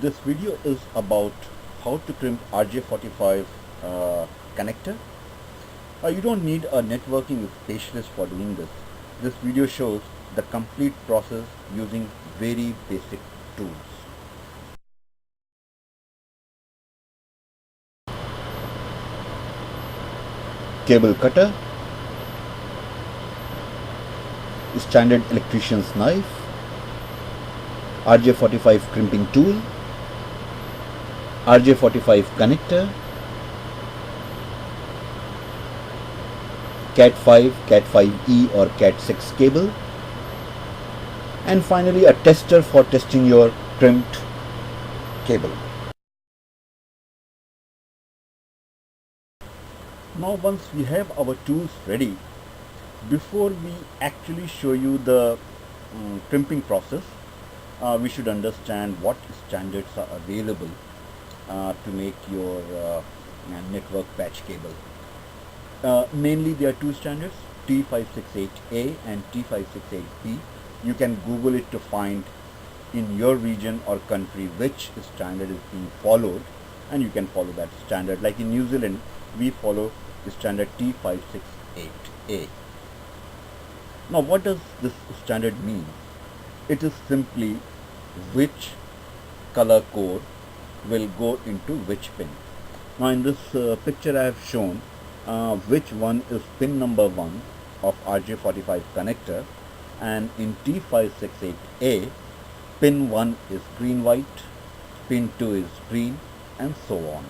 This video is about how to crimp RJ45 connector. You don't need a networking specialist for doing this. This video shows the complete process using very basic tools. Cable cutter, standard electrician's knife, RJ45 crimping tool, RJ45 connector, Cat5, Cat5e or Cat6 cable, and finally a tester for testing your crimped cable. Now once we have our tools ready, before we actually show you the crimping process, we should understand what standards are available to make your network patch cable. Mainly there are two standards, T568A and T568B. You can Google it to find in your region or country which standard is being followed, and you can follow that standard. Like in New Zealand, we follow the standard T568A. Now what does this standard mean? It is simply which color code will go into which pin. Now in this picture I have shown which one is pin number 1 of RJ45 connector, and in T568A pin 1 is green white, pin 2 is green, and so on.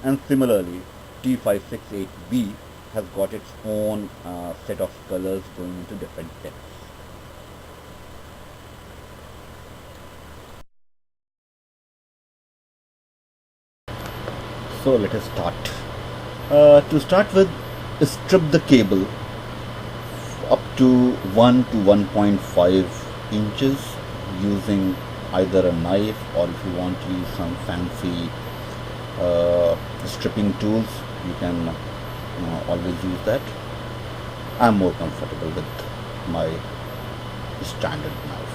And similarly T568B has got its own set of colors going into different pins. So let us start. To start with, strip the cable up to 1 to 1.5 inches using either a knife, or if you want to use some fancy stripping tools, you can always use that. I'm more comfortable with my standard knife.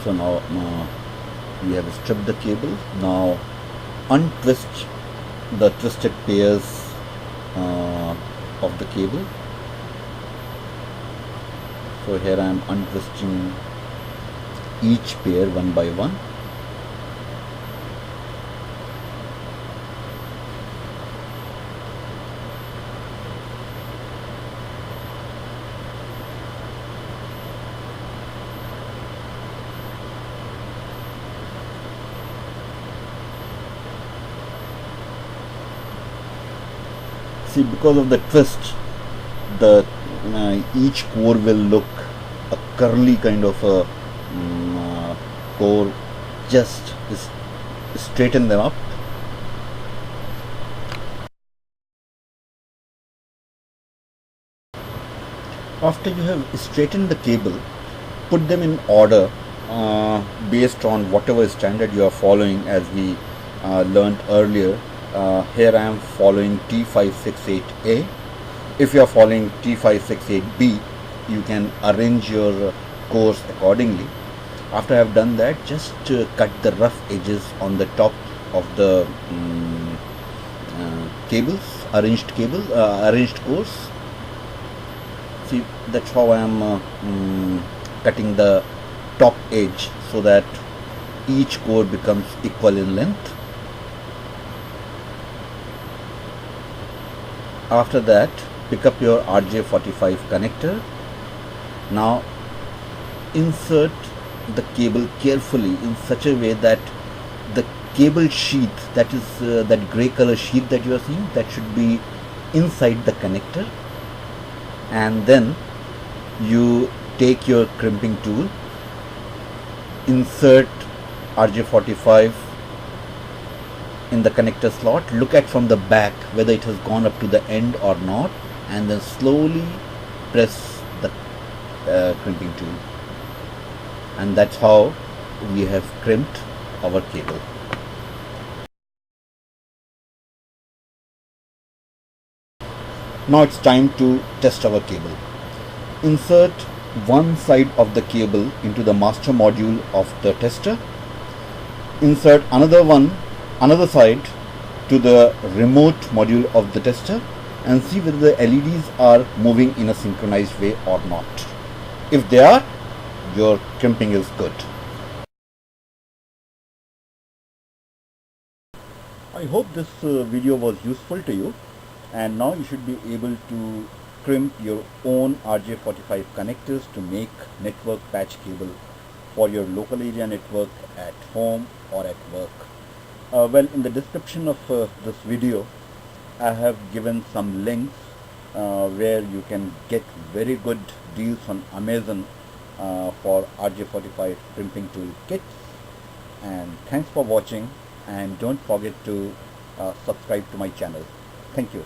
So now we have stripped the cable. Now untwist the twisted pairs of the cable. So here I am untwisting each pair one by one. See, because of the twist, the each core will look a curly kind of a core. Just straighten them up. After you have straightened the cable, put them in order based on whatever standard you are following, as we learned earlier. Here I am following T568A. If you are following T568B, you can arrange your cores accordingly. After I have done that, just cut the rough edges on the top of the cables, arranged cores. See, that's how I am cutting the top edge so that each core becomes equal in length. After that, pick up your RJ45 connector. Now insert the cable carefully in such a way that the cable sheath, that is that grey color sheath that you are seeing, that should be inside the connector. And then you take your crimping tool, insert RJ45 in the connector slot, look at from the back whether it has gone up to the end or not, and then slowly press the crimping tool. And that's how we have crimped our cable. Now it's time to test our cable. Insert one side of the cable into the master module of the tester, insert another side to the remote module of the tester, and see whether the LEDs are moving in a synchronized way or not. If they are, your crimping is good. I hope this video was useful to you, and now you should be able to crimp your own RJ45 connectors to make network patch cable for your local area network at home or at work. Well, in the description of this video, I have given some links where you can get very good deals on Amazon for RJ45 crimping tool kits. And thanks for watching, and don't forget to subscribe to my channel. Thank you.